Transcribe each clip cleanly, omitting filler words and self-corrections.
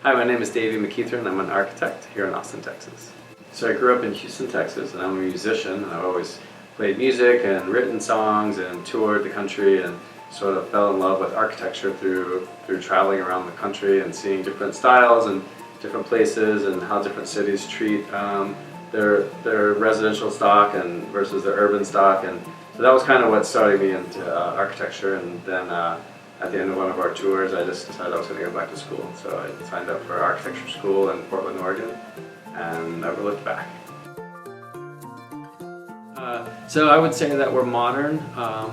Hi, my name is Davey McEathron. I'm an architect here in Austin, Texas. So I grew up in Houston, Texas, and I'm a musician. I've always played music and written songs and toured the country and sort of fell in love with architecture through traveling around the country and seeing different styles and different places and how different cities treat their residential stock and versus their urban stock. And so that was kind of what started me into architecture. And then at the end of one of our tours, I just decided I was going to go back to school. So I signed up for architecture school in Portland, Oregon, and never looked back. So I would say that we're modern.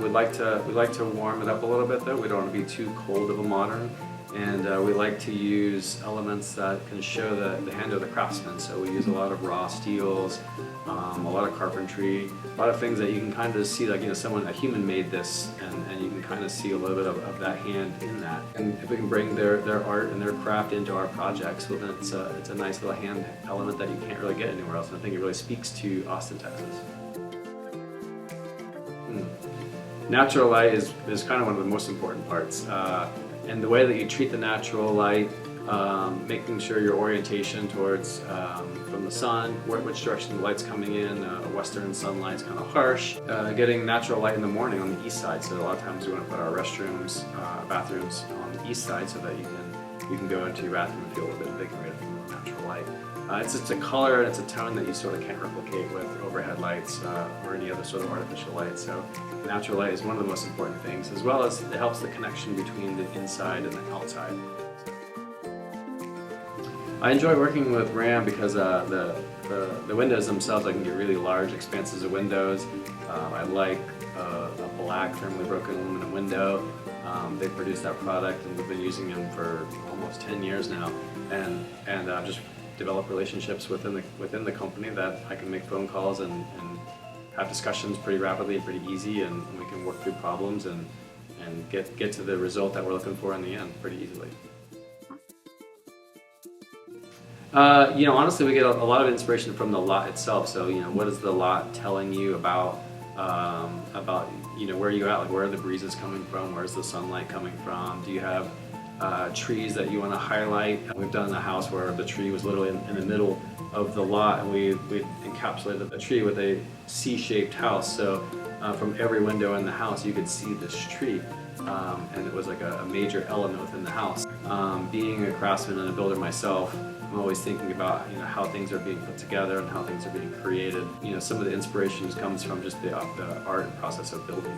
We'd like to warm it up a little bit though. We don't want to be too cold of a modern. And we like to use elements that can show the hand of the craftsman. So we use a lot of raw steels, a lot of carpentry, a lot of things that you can kind of see, like, you know, a human made this, and you can kind of see a little bit of that hand in that. And if we can bring their art and their craft into our projects, well then it's a nice little hand element that you can't really get anywhere else. And I think it really speaks to Austin, Texas. Natural light is kind of one of the most important parts. And the way that you treat the natural light, making sure your orientation towards from the sun, which direction the light's coming in. Western sunlight's kind of harsh. Getting natural light in the morning on the east side. So a lot of times we want to put our restrooms, bathrooms on the east side so that you can go into your bathroom and feel a little bit invigorated from the natural light. It's a color and it's a tone that you sort of can't replicate with overhead lights or any other sort of artificial light. So natural light is one of the most important things, as well as it helps the connection between the inside and the outside. I enjoy working with RAM because the windows themselves, I can get really large expanses of windows. I like a black thermally broken aluminum window. They produce that product and we've been using them for almost 10 years now, and just develop relationships within the company that I can make phone calls and have discussions pretty rapidly and pretty easy, and we can work through problems and get to the result that we're looking for in the end pretty easily. You know, honestly, we get a lot of inspiration from the lot itself. So, you know, what is the lot telling you about you know, where you're at? Like, where are the breezes coming from? Where's the sunlight coming from? Do you have trees that you want to highlight? We've done a house where the tree was literally in the middle of the lot, and we encapsulated the tree with a C-shaped house. So from every window in the house, you could see this tree, and it was like a major element within the house. Being a craftsman and a builder myself, I'm always thinking about, you know, how things are being put together and how things are being created. You know, some of the inspirations comes from just the art and process of building.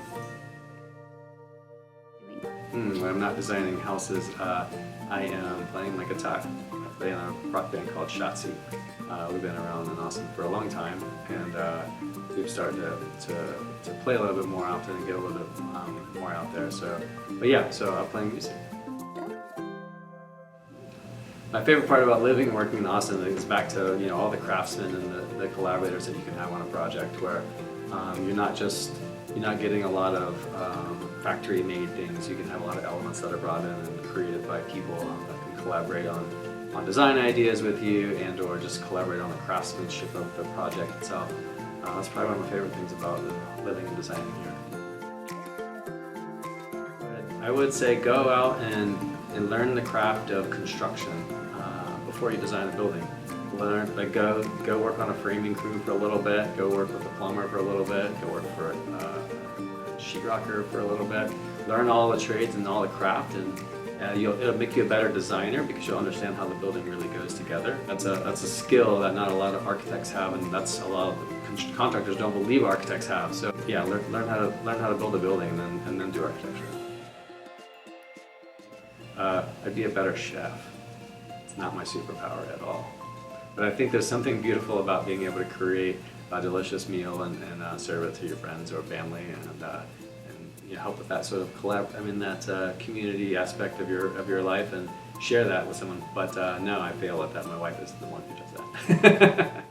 When I'm not designing houses, I am playing my guitar. I play in a rock band called Schatzi. We've been around in Austin for a long time, and we've started to play a little bit more often and get a little bit more out there. So I'm playing music. My favorite part about living and working in Austin is back to, you know, all the craftsmen and the collaborators that you can have on a project, where you're not getting a lot of factory-made things. You can have a lot of elements that are brought in and created by people that can collaborate on design ideas with you, and or just collaborate on the craftsmanship of the project itself. That's probably one of my favorite things about living and designing here. I would say go out and learn the craft of construction before you design a building. Go work on a framing crew for a little bit, go work with a plumber for a little bit, go work for a sheetrocker for a little bit. Learn all the trades and all the craft, and it'll make you a better designer because you'll understand how the building really goes together. That's a skill that not a lot of architects have, and that's a lot of contractors don't believe architects have. So yeah, learn how to build a building and then do architecture. I'd be a better chef. It's not my superpower at all. But I think there's something beautiful about being able to create a delicious meal and serve it to your friends or family, and you know, help with that sort of that community aspect of your life, and share that with someone. But no, I fail at that. My wife is the one who does that.